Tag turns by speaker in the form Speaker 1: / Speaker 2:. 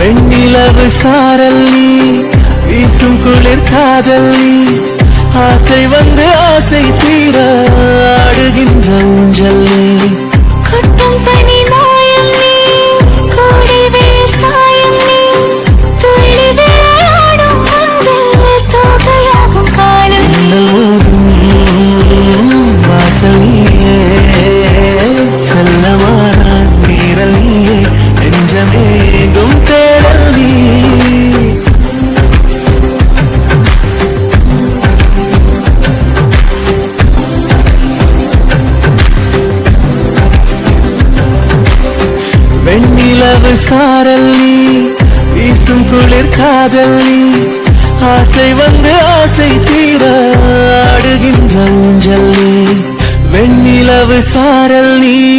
Speaker 1: வெண்ணிலவு சாரல் நீ, வீசும் குளிர் காதல் நீ, ஆசை வந்து ஆசை தீர ஆடுகின்ற ஊஞ்சல் நீ.
Speaker 2: கொட்டும் பனி மாயம் நீ, கோடை வெயில் சாயம் நீ, துள்ளி விளையாடும் மண்ணில் தோகையாகும் காலம் நீ.
Speaker 1: வாசல் நீயே, செல்லமான நீரல் நீயே, நெஞ்சமேங்கும் தேடல் நீ. வெண்ணிலவு சாரல் நீ, வீசும் குளிர் காதல் நீ, ஆசை வந்து ஆசை தீர ஆடுகின்ற ஊஞ்சல் நீ. வெண்ணிலவு சாரல் நீ.